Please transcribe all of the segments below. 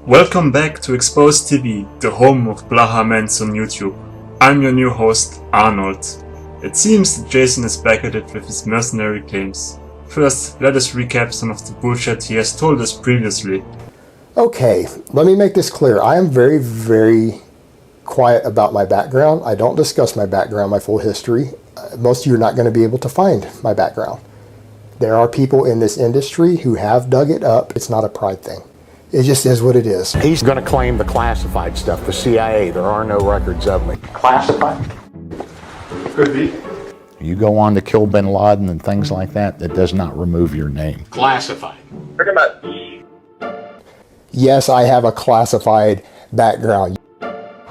Welcome back to Exposed TV, the home of Blaha Mans on YouTube. I'm your new host, Arnold. It seems that Jason is back at it with his mercenary claims. First, let us recap some of the bullshit he has told us previously. Okay, let me make this clear. I am very quiet about my background. I don't discuss my background, my full history. Most of you are not going to be able to find my background. There are people in this industry who have dug it up. It's not a pride thing. It just is what it is. He's going to claim the classified stuff, the CIA. There are no records of me. Classified? Could be. You go on to kill bin Laden and things like that, that does not remove your name. Classified. Pretty much. Yes, I have a classified background.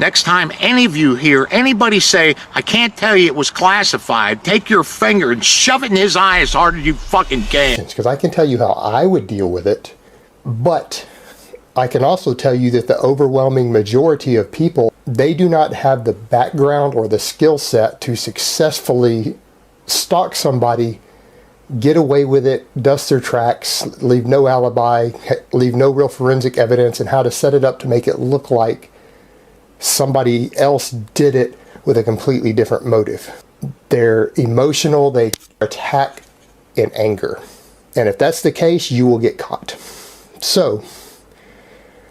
Next time any of you hear anybody say, I can't tell you it was classified, take your finger and shove it in his eye as hard as you fucking can. Because I can tell you how I would deal with it, but I can also tell you that the overwhelming majority of people, they do not have the background or the skill set to successfully stalk somebody, get away with it, dust their tracks, leave no alibi, leave no real forensic evidence, and how to set it up to make it look like somebody else did it with a completely different motive. They're emotional, they attack in anger. And if that's the case, you will get caught. So,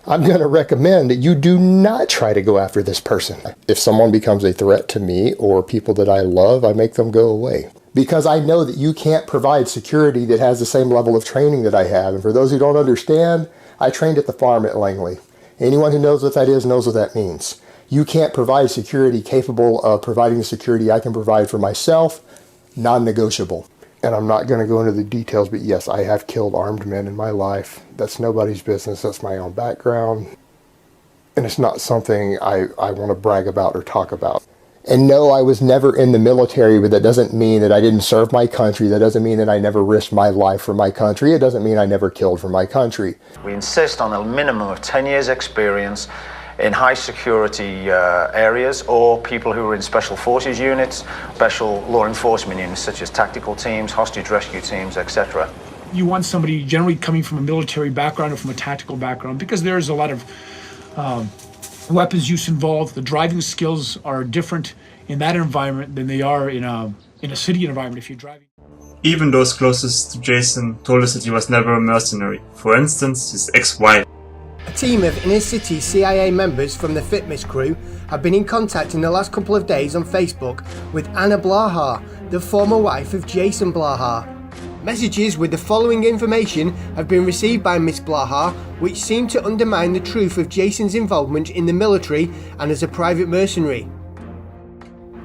I'm going to recommend that you do not try to go after this person. If someone becomes a threat to me or people that I love, I make them go away. Because I know that you can't provide security that has the same level of training that I have. And for those who don't understand, I trained at the farm at Langley. Anyone who knows what that is knows what that means. You can't provide security capable of providing the security I can provide for myself, non-negotiable. And I'm not going to go into the details, but yes, I have killed armed men in my life. That's nobody's business. That's my own background. And it's not something I want to brag about or talk about. And no, I was never in the military, but that doesn't mean that I didn't serve my country. That doesn't mean that I never risked my life for my country. It doesn't mean I never killed for my country. We insist on a minimum of 10 years experience in high security areas, or people who are in special forces units, special law enforcement units such as tactical teams, hostage rescue teams, etc. You want somebody generally coming from a military background or from a tactical background, because there's a lot of weapons use involved. The driving skills are different in that environment than they are in a city environment if you're driving. Even those closest to Jason told us that he was never a mercenary. For instance, his ex-wife. A team of inner-city CIA members from the Fitmisc crew have been in contact in the last couple of days on Facebook with Anna Blaha, the former wife of Jason Blaha. Messages with the following information have been received by Miss Blaha, which seem to undermine the truth of Jason's involvement in the military and as a private mercenary.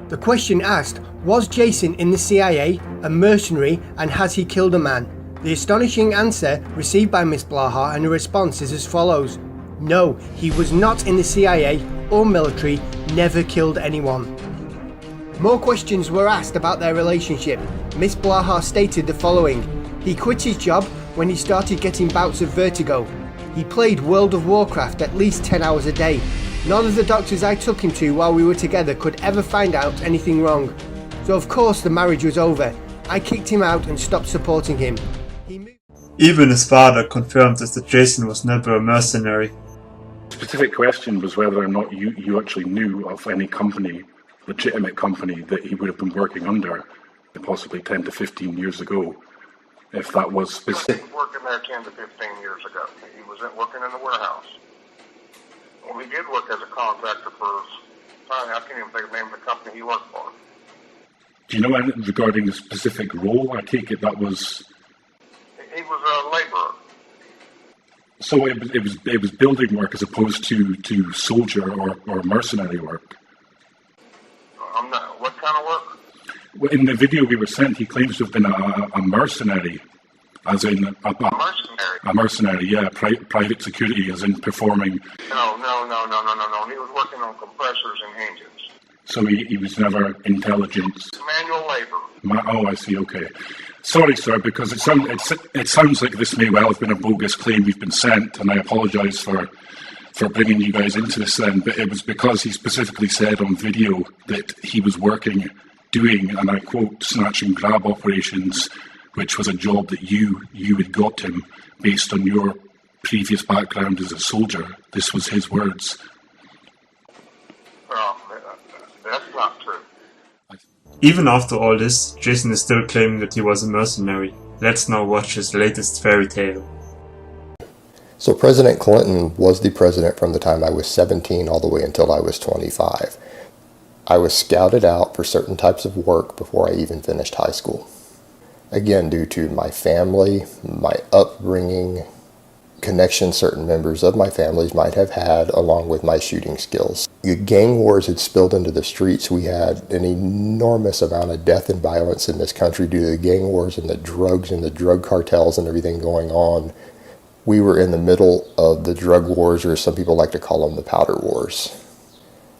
The question asked, was Jason in the CIA, a mercenary, and has he killed a man? The astonishing answer received by Miss Blaha and her response is as follows. No, he was not in the CIA or military, never killed anyone. More questions were asked about their relationship. Miss Blaha stated the following. He quit his job when he started getting bouts of vertigo. He played World of Warcraft at least 10 hours a day. None of the doctors I took him to while we were together could ever find out anything wrong. So of course the marriage was over. I kicked him out and stopped supporting him. Even his father confirmed us that Jason was never a mercenary. The specific question was whether or not you actually knew of any company, legitimate company, that he would have been working under possibly 10 to 15 years ago. If that was specific. He was working there 10 to 15 years ago. He was working in the warehouse. Well, he did work as a contractor for, I can't even think of the name of the company he worked for. Do you know anything regarding the specific role? I take it that was... He was a laborer. So it was building work as opposed to soldier or mercenary work? What kind of work? Well, in the video we were sent, he claims to have been a mercenary, as in a mercenary. A mercenary, yeah, private security, as in performing. No. He was working on compressors and engines. So he was never intelligence. Manual labor. Oh, I see. Okay. Sorry, sir, because it sounds like this may well have been a bogus claim we've been sent, and I apologise for bringing you guys into this then, but it was because he specifically said on video that he was doing, and I quote, snatch and grab operations, which was a job that you had got him based on your previous background as a soldier. This was his words. Well, that's not true. Even after all this, Jason is still claiming that he was a mercenary. Let's now watch his latest fairy tale. So President Clinton was the president from the time I was 17 all the way until I was 25. I was scouted out for certain types of work before I even finished high school. Again, due to my family, my upbringing, connections certain members of my families might have had, along with my shooting skills. The gang wars had spilled into the streets. We had an enormous amount of death and violence in this country due to the gang wars and the drugs and the drug cartels and everything going on. We were in the middle of the drug wars, or some people like to call them the powder wars.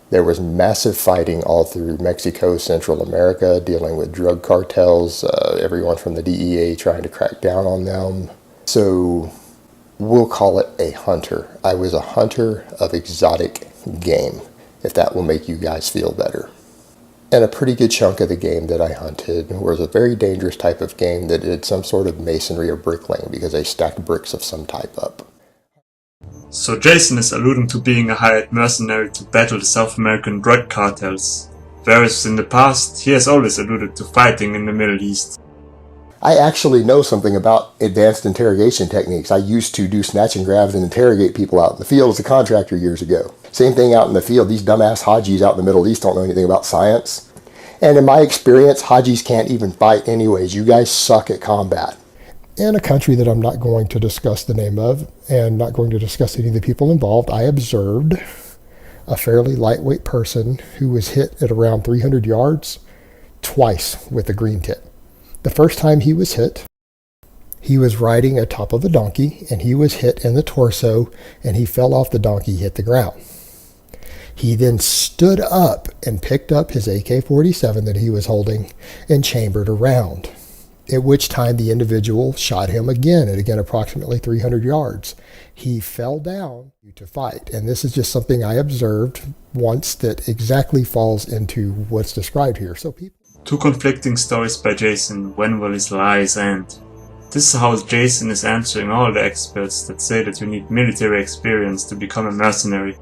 There was massive fighting all through Mexico, Central America, dealing with drug cartels, everyone from the DEA trying to crack down on them. So we'll call it a hunter. I was a hunter of exotic game, if that will make you guys feel better. And a pretty good chunk of the game that I hunted was a very dangerous type of game that did some sort of masonry or bricklaying, because they stacked bricks of some type up. So Jason is alluding to being a hired mercenary to battle the South American drug cartels, whereas in the past he has always alluded to fighting in the Middle East. I actually know something about advanced interrogation techniques. I used to do snatch and grabs and interrogate people out in the field as a contractor years ago. Same thing out in the field. These dumbass Hajis out in the Middle East don't know anything about science. And in my experience, Hajis can't even fight anyways. You guys suck at combat. In a country that I'm not going to discuss the name of and not going to discuss any of the people involved, I observed a fairly lightweight person who was hit at around 300 yards twice with a green tip. The first time he was hit, he was riding atop of a donkey and he was hit in the torso and he fell off the donkey, hit the ground. He then stood up and picked up his AK-47 that he was holding and chambered a round, at which time the individual shot him again at approximately 300 yards. He fell down to fight, and this is just something I observed once that exactly falls into what's described here. So people. Two conflicting stories by Jason. When will his lies end? This is how Jason is answering all the experts that say that you need military experience to become a mercenary.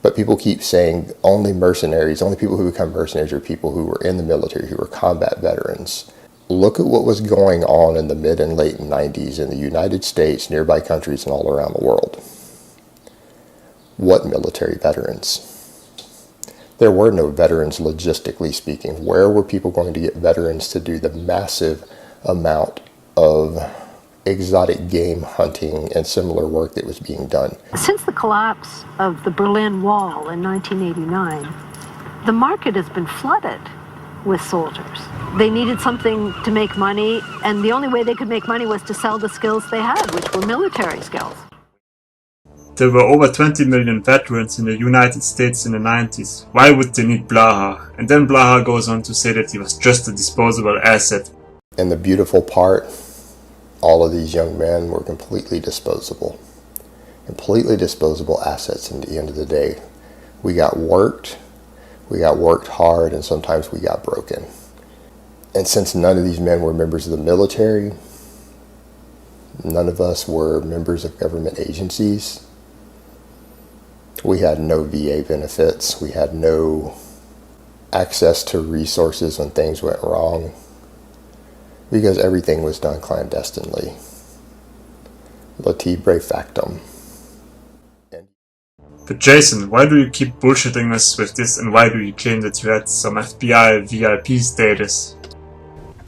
But people keep saying only mercenaries, only people who become mercenaries are people who were in the military, who were combat veterans. Look at what was going on in the mid and late 90s in the United States, nearby countries, and all around the world. What military veterans? There were no veterans, logistically speaking. Where were people going to get veterans to do the massive amount of exotic game hunting and similar work that was being done? Since the collapse of the Berlin Wall in 1989, the market has been flooded with soldiers. They needed something to make money, and the only way they could make money was to sell the skills they had, which were military skills. There were over 20 million veterans in the United States in the 90s. Why would they need Blaha? And then Blaha goes on to say that he was just a disposable asset. And the beautiful part, all of these young men were completely disposable. Completely disposable assets at the end of the day. We got worked hard, and sometimes we got broken. And since none of these men were members of the military, none of us were members of government agencies, we had no VA benefits, we had no access to resources when things went wrong, because everything was done clandestinely. Latibre factum. But Jason, why do you keep bullshitting us with this, and why do you claim that you had some FBI VIP status?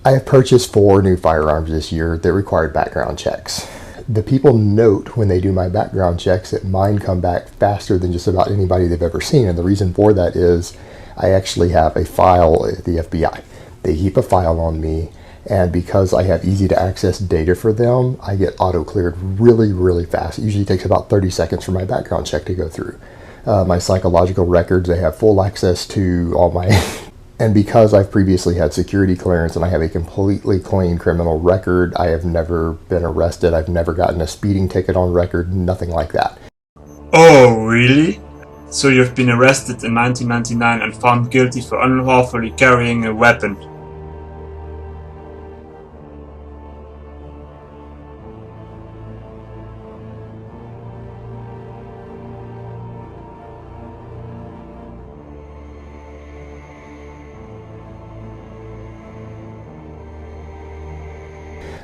I have purchased 4 new firearms this year that required background checks. The people note when they do my background checks that mine come back faster than just about anybody they've ever seen, and the reason for that is I actually have a file at the FBI. They keep a file on me, and because I have easy to access data for them, I get auto cleared really, really fast. It usually takes about 30 seconds for my background check to go through. My psychological records, they have full access to all my... And because I've previously had security clearance and I have a completely clean criminal record, I have never been arrested, I've never gotten a speeding ticket on record, nothing like that. Oh, really? So you've been arrested in 1999 and found guilty for unlawfully carrying a weapon.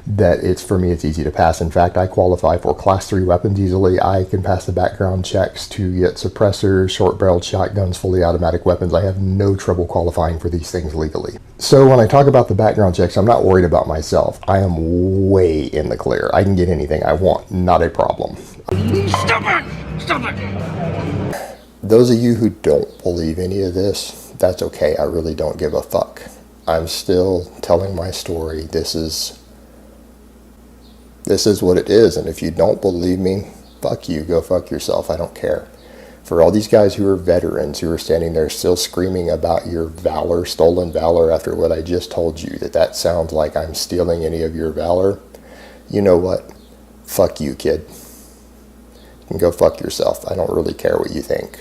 that for me it's easy to pass. In fact, I qualify for class 3 weapons easily. I can pass the background checks to get suppressors, short-barreled shotguns, fully automatic weapons. I have no trouble qualifying for these things legally. So when I talk about the background checks, I'm not worried about myself. I am way in the clear. I can get anything I want, not a problem. Stop it! Stop it! Those of you who don't believe any of this, that's okay. I really don't give a fuck. I'm still telling my story. This is what it is, and if you don't believe me, fuck you, go fuck yourself. I don't care. For all these guys who are veterans who are standing there still screaming about your valor, stolen valor, after what I just told you, that sounds like I'm stealing any of your valor, you know what? Fuck you, kid. You can go fuck yourself. I don't really care what you think.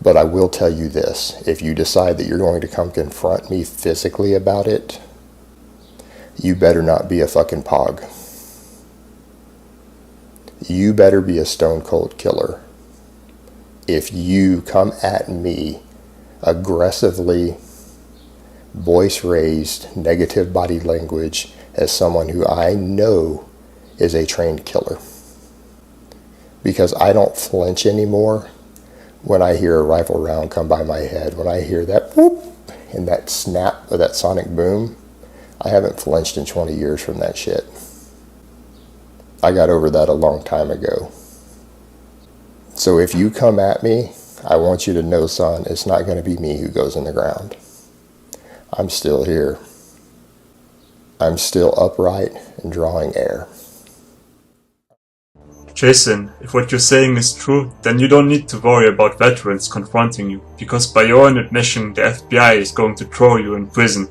But I will tell you this, if you decide that you're going to come confront me physically about it, you better not be a fucking pog. You better be a stone cold killer. If you come at me aggressively, voice raised, negative body language as someone who I know is a trained killer. Because I don't flinch anymore when I hear a rifle round come by my head. When I hear that whoop and that snap of that sonic boom, I haven't flinched in 20 years from that shit. I got over that a long time ago. So if you come at me, I want you to know, son, it's not going to be me who goes in the ground. I'm still here. I'm still upright and drawing air. Jason, if what you're saying is true, then you don't need to worry about veterans confronting you, because by your own admission, the FBI is going to throw you in prison.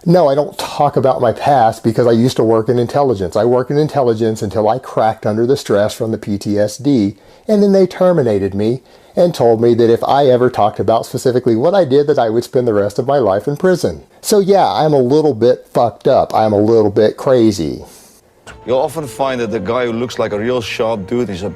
No, I don't talk about my past because I used to work in intelligence. I worked in intelligence until I cracked under the stress from the PTSD, and then they terminated me and told me that if I ever talked about specifically what I did, that I would spend the rest of my life in prison. So yeah, I'm a little bit fucked up. I'm a little bit crazy. You'll often find that the guy who looks like a real sharp dude, he's a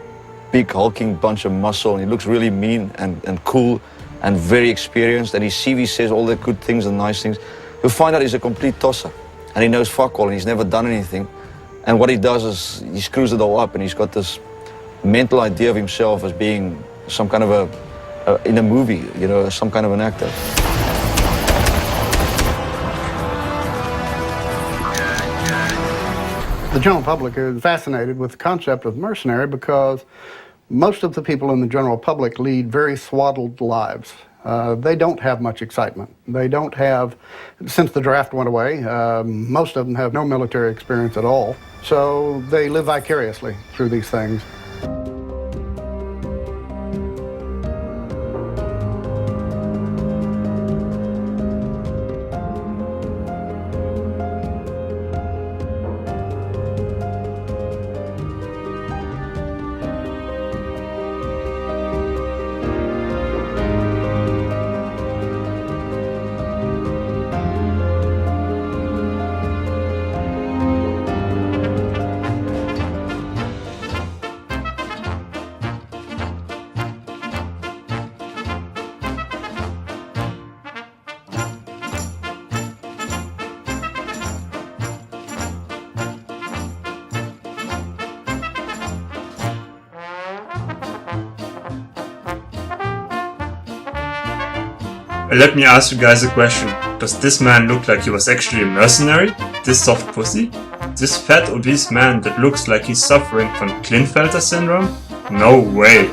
big hulking bunch of muscle, and he looks really mean and cool and very experienced, and his CV says all the good things and nice things. You'll find out he's a complete tosser, and he knows fuck all, and he's never done anything. And what he does is he screws it all up, and he's got this mental idea of himself as being some kind of in a movie, you know, some kind of an actor. The general public is fascinated with the concept of mercenary because most of the people in the general public lead very swaddled lives. They don't have much excitement. They don't have, since the draft went away, most of them have no military experience at all. So they live vicariously through these things. Let me ask you guys a question. Does this man look like he was actually a mercenary? This soft pussy? This fat obese man that looks like he's suffering from Klinefelter syndrome? No way!